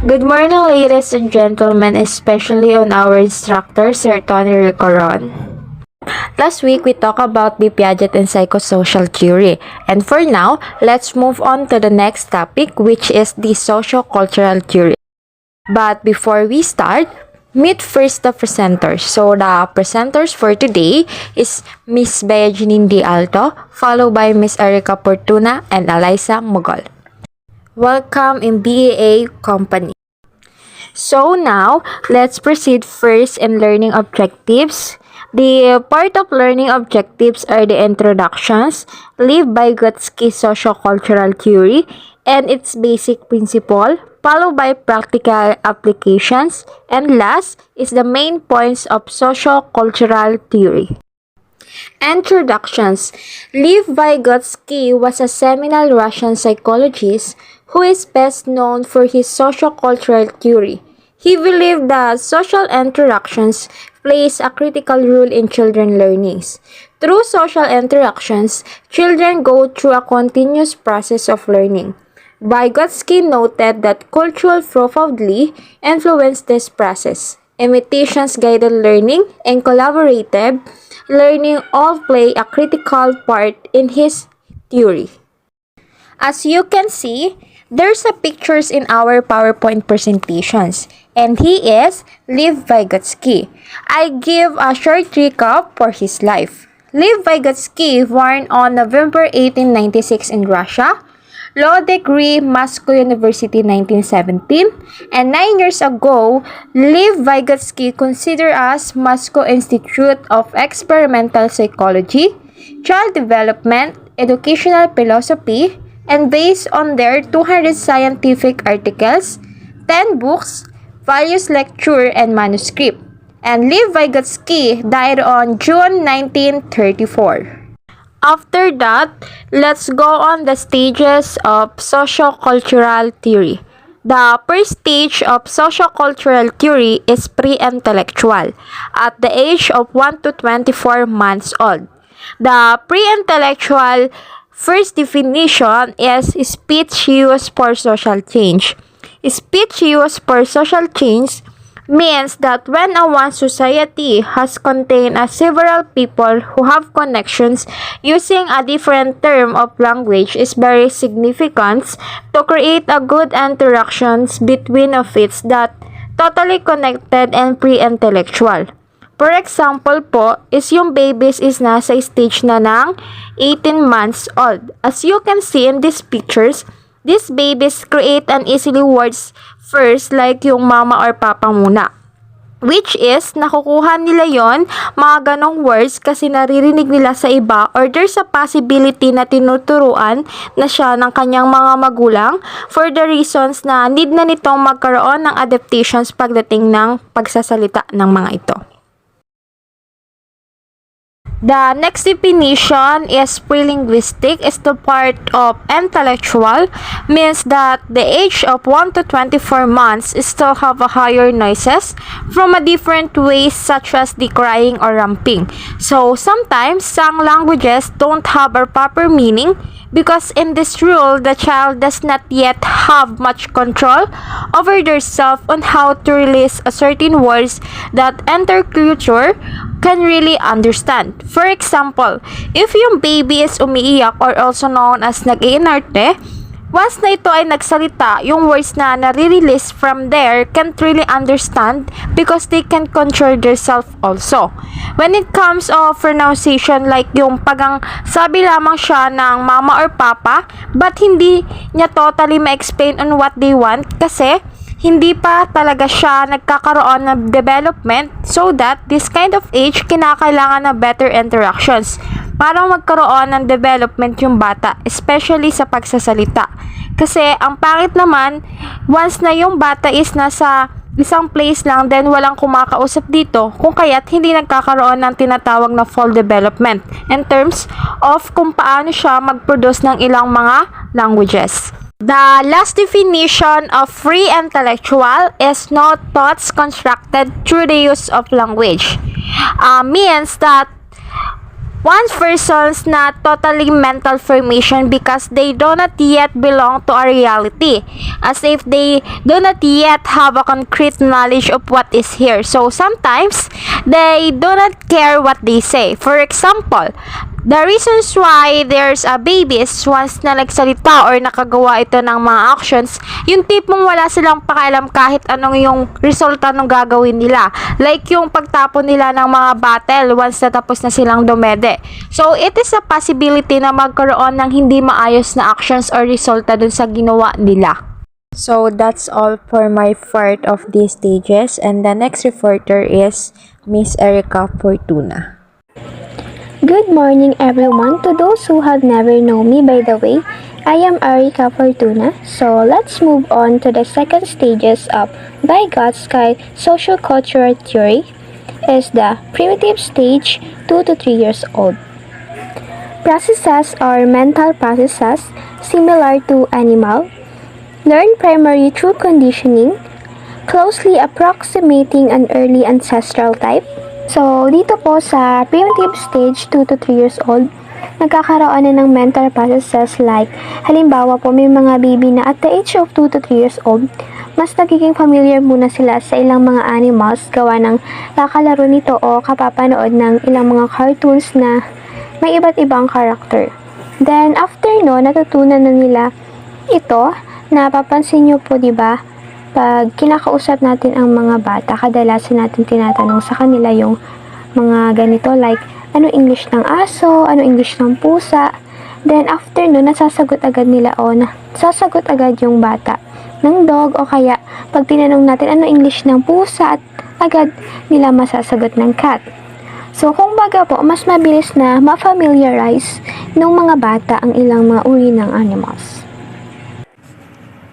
Good morning, ladies and gentlemen, especially on our instructor, Sir Tony Ricoron. Last week, we talked about the Piaget and psychosocial theory. And for now, let's move on to the next topic, which is the sociocultural theory. But before we start, meet first the presenters. So the presenters for today is Miss Janine Alto, followed by Miss Ericka Fortuna and Alaiza Mogol. Welcome in BAA Company. So now, let's proceed first in learning objectives. The part of learning objectives are the introductions, Lev Vygotsky's sociocultural theory, and its basic principle, followed by practical applications, and last is the main points of sociocultural theory. Introductions. Lev Vygotsky was a seminal Russian psychologist who is best known for his sociocultural theory. He believed that social interactions plays a critical role in children's learnings. Through social interactions, children go through a continuous process of learning. Vygotsky noted that cultural profoundly influenced this process. Imitations-guided learning and collaborative learning all play a critical part in his theory. As you can see, there's a pictures in our PowerPoint presentations, and he is Lev Vygotsky. I give a short recap for his life. Lev Vygotsky, born on November 1896 in Russia, law degree, Moscow University 1917, and 9 years ago, Lev Vygotsky considered as Moscow Institute of Experimental Psychology, Child Development, Educational Philosophy, and based on their 200 scientific articles, 10 books, various lecture and manuscript. And Lev Vygotsky died on June 1934. After that, let's go on the stages of sociocultural theory. The first stage of sociocultural theory is pre-intellectual, at the age of 1 to 24 months old. The pre-intellectual first definition is speech used for social change. Speech used for social change means that when a one society has contained several people who have connections, using a different term of language is very significant to create a good interactions between of it that totally connected and pre-intellectual. For example po, is yung babies is nasa stage na ng 18 months old. As you can see in these pictures, these babies create an easily words first like yung mama or papa muna. Which is, nakukuha nila yon mga ganong words kasi naririnig nila sa iba or there's a possibility na tinuturuan na siya ng kanyang mga magulang for the reasons na need na nitong magkaroon ng adaptations pagdating ng pagsasalita ng mga ito. The next definition is pre-linguistic is the part of intellectual, means that the age of 1 to 24 months still have a higher noises from a different ways such as the crying or ramping. So sometimes some languages don't have a proper meaning because in this rule the child does not yet have much control over their self on how to release a certain words that interculture can really understand. For example, if yung baby is umiiyak or also known as nag-iinarte, once na ito ay nagsalita, yung words na nare-release from there can't really understand because they can control their self also. When it comes of pronunciation, like yung pagang sabi lamang siya ng mama or papa, but hindi niya totally ma-explain on what they want kasi hindi pa talaga siya nagkakaroon ng development, so that this kind of age kinakailangan na better interactions para magkaroon ng development yung bata, especially sa pagsasalita. Kasi ang pangit naman, once na yung bata is nasa isang place lang, then walang kumakausap dito, kung kaya't hindi nagkakaroon ng tinatawag na full development in terms of kung paano siya mag-produce ng ilang mga languages. The last definition of free intellectual is no thoughts constructed through the use of language. Means that one person's not totally mental formation because they do not yet belong to a reality, as if they do not yet have a concrete knowledge of what is here. So sometimes they do not care what they say. For example, the reasons why there's a baby is once na nagsalita or nakagawa ito ng mga actions, yung tipong wala silang pakialam kahit anong yung resulta ng gagawin nila. Like yung pagtapon nila ng mga battle once natapos na silang dumede. So it is a possibility na magkaroon ng hindi maayos na actions or resulta dun sa ginawa nila. So that's all for my part of these stages, and the next reporter is Miss Ericka Fortuna. Good morning everyone. To those who have never known me, by the way, I am Ericka Fortuna. So let's move on to the second stages of By God's Sky Sociocultural Theory is the primitive stage 2 to 3 years old. Processes are mental processes similar to animal, learned primarily through conditioning, closely approximating an early ancestral type. So, dito po sa primitive stage 2 to 3 years old, nagkakaroon na ng mental processes like, halimbawa po may mga baby na at the age of 2 to 3 years old, mas nagiging familiar muna sila sa ilang mga animals gawa ng kakalaro nito o kapapanood ng ilang mga cartoons na may iba't ibang character. Then, after no, natutunan na nila ito, napapansin nyo po, diba? Pag kinakausap natin ang mga bata, kadalasan natin tinatanong sa kanila yung mga ganito like, ano English ng aso, ano English ng pusa. Then after no, nasasagot agad nila o nasasagot agad yung bata ng dog, o kaya pag tinanong natin ano English ng pusa, at agad nila masasagot ng cat. So kung baga po, mas mabilis na ma-familiarize ng mga bata ang ilang mga uri ng animals.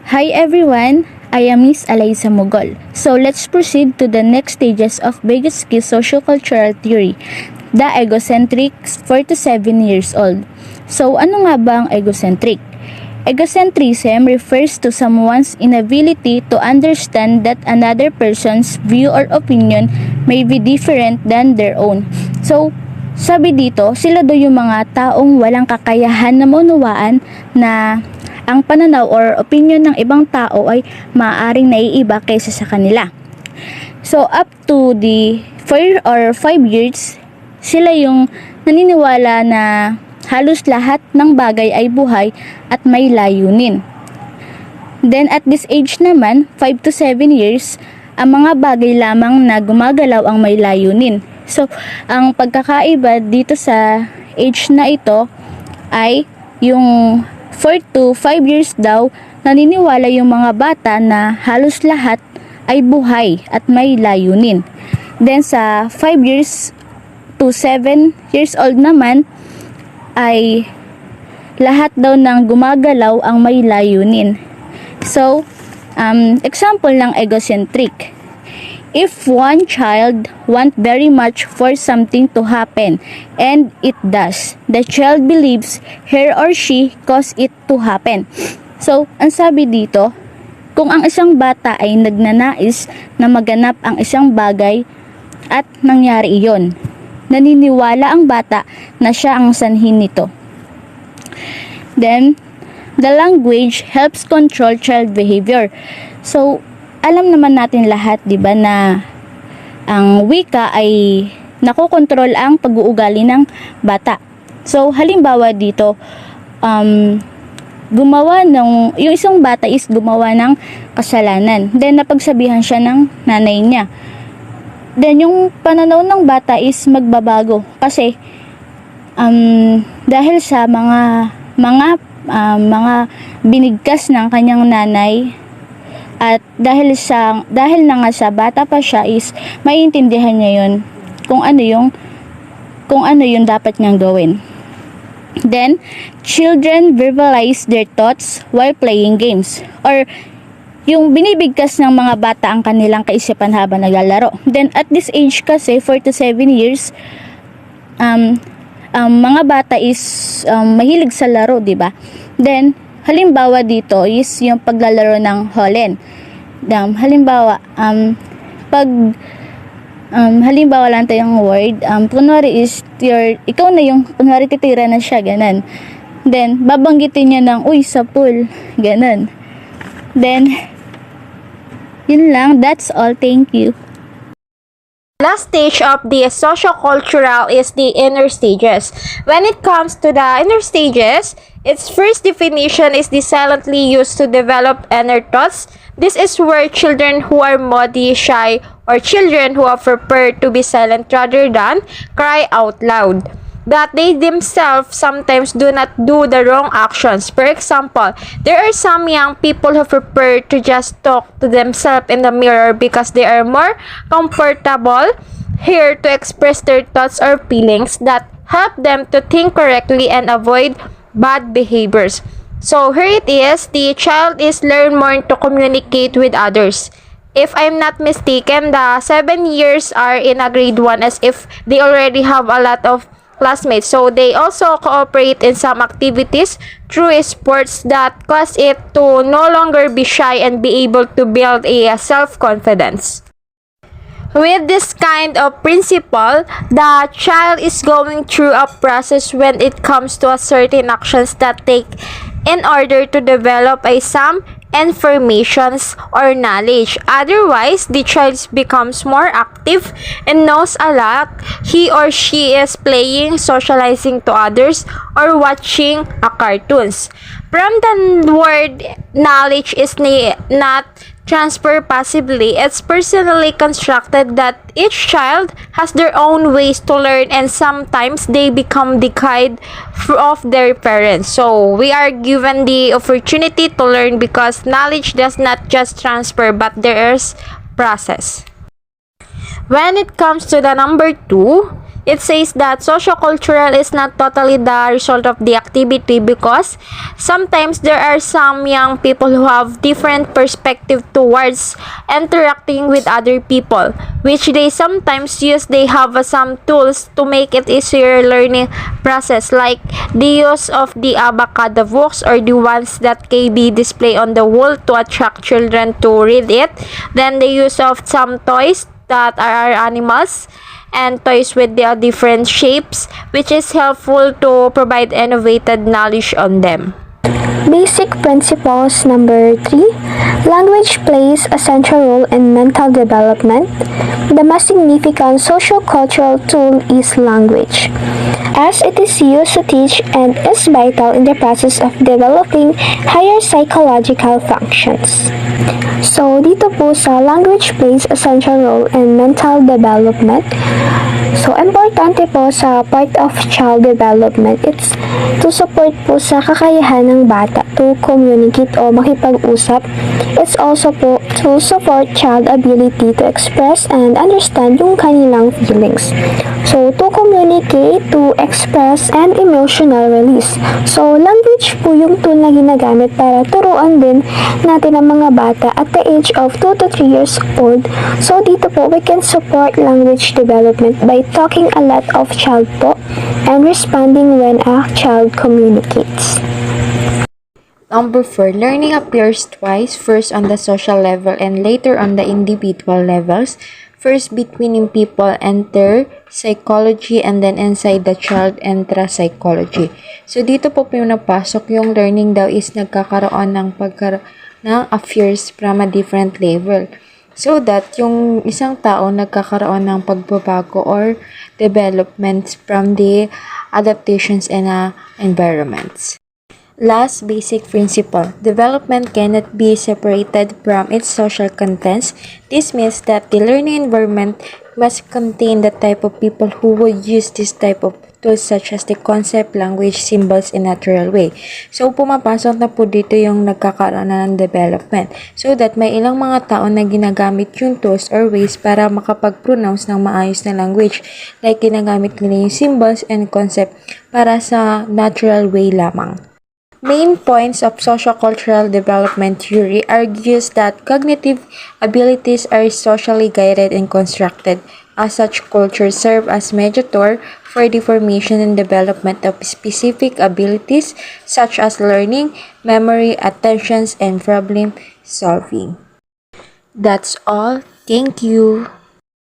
Hi everyone! I am Miss Alaiza Mogol. So let's proceed to the next stages of Vygotsky's Sociocultural Theory, the egocentric 4 to 7 years old. So ano nga ba ang egocentric? Egocentrism refers to someone's inability to understand that another person's view or opinion may be different than their own. So sabi dito, sila daw yung mga taong walang kakayahan na maunawaan na ang pananaw or opinion ng ibang tao ay maaaring naiiba kaysa sa kanila. So up to the 4 or 5 years, sila yung naniniwala na halos lahat ng bagay ay buhay at may layunin. Then at this age naman, 5 to 7 years, ang mga bagay lamang na gumagalaw ang may layunin. So ang pagkakaiba dito sa age na ito ay yung 4 to 5 years daw, naniniwala yung mga bata na halos lahat ay buhay at may layunin. Then sa 5 years to 7 years old naman, ay lahat daw ng gumagalaw ang may layunin. So, example ng egocentric. If one child wants very much for something to happen and it does, the child believes her or she caused it to happen. So, ang sabi dito, kung ang isang bata ay nagnanais na maganap ang isang bagay at nangyari iyon, naniniwala ang bata na siya ang sanhin nito. Then, the language helps control child behavior. So, alam naman natin lahat, 'di ba, na ang wika ay nakokontrol ang pag-uugali ng bata. So halimbawa dito, yung isang bata is gumawa ng kasalanan. Then napagsabihan siya ng nanay niya. Then yung pananaw ng bata is magbabago kasi dahil sa mga binigkas ng kanyang nanay. At dahil na nga sa bata pa siya is maiintindihan niya yun kung ano yung dapat niyang gawin. Then, children verbalize their thoughts while playing games, or yung binibigkas ng mga bata ang kanilang kaisipan habang naglalaro. Then at this age kasi 4 to 7 years, mga bata is mahilig sa laro, 'di ba? Then halimbawa dito is yung paglalaro ng holen. Halimbawa, pag halimbawa lang tayong word, kunwari is ikaw na yung, kunwari titira na siya, ganun. Then, babanggitin niya ng, uy, sa pool, ganun. Then, yun lang, that's all, thank you. Last stage of the sociocultural is the inner stages. When it comes to the inner stages, its first definition is the silently used to develop inner thoughts. This is where children who are moody, shy, or children who are prepared to be silent rather than cry out loud, that they themselves sometimes do not do the wrong actions. For example, there are some young people who prefer to just talk to themselves in the mirror because they are more comfortable here to express their thoughts or feelings that help them to think correctly and avoid bad behaviors. So here it is, the child is learn more to communicate with others. If I'm not mistaken, the 7 years are in a grade 1 as if they already have a lot of classmates. So they also cooperate in some activities through sports that cause it to no longer be shy and be able to build a self-confidence. With this kind of principle, the child is going through a process when it comes to a certain actions that take in order to develop a some informations or knowledge. Otherwise, the child becomes more active and knows a lot. He or she is playing, socializing to others, or watching a cartoons. From the word knowledge is not transfer passively, it's personally constructed that each child has their own ways to learn and sometimes they become the guide of their parents. So we are given the opportunity to learn because knowledge does not just transfer but there is process. When it comes to the number 2, it says that sociocultural is not totally the result of the activity because sometimes there are some young people who have different perspective towards interacting with other people, which they sometimes use. They have some tools to make it easier learning process, like the use of the avocado books or the ones that can be displayed on the wall to attract children to read it. Then the use of some toys that are animals and toys with their different shapes, which is helpful to provide innovative knowledge on them. Basic principles number 3. Language plays a central role in mental development. The most significant sociocultural tool is language, as it is used to teach and is vital in the process of developing higher psychological functions. So, dito po sa language plays a central role in mental development. So, importante po sa part of child development, it's to support po sa kakayahan ng bata to communicate o makipag-usap. It's also po to support child ability to express and understand yung kanilang feelings. So, to communicate, to express, and emotional release. So, language po yung tool na ginagamit para turuan din natin ang mga bata at the age of 2 to 3 years old. So, dito po, we can support language development by talking a lot of child po and responding when a child communicates. Number 4, learning appears twice, first on the social level and later on the individual levels. First, between people enter psychology and then inside the child enter psychology. So, dito po yung napasok yung learning daw is nagkakaroon ng affairs from a different level. So that yung isang tao nagkakaroon ng pagbabago or developments from the adaptations and environments. Last basic principle, development cannot be separated from its social contents. This means that the learning environment must contain the type of people who would use this type of tools such as the concept, language, symbols, in natural way. So, pumapasok na po dito yung nagkakaroon na ng development. So that may ilang mga tao na ginagamit yung tools or ways para makapag-pronounce ng maayos na language. Like, ginagamit nila yung symbols and concept para sa natural way lamang. Main points of sociocultural development theory argues that cognitive abilities are socially guided and constructed. As such, cultures serve as mediator for the formation and development of specific abilities such as learning, memory, attention, and problem solving. That's all. Thank you.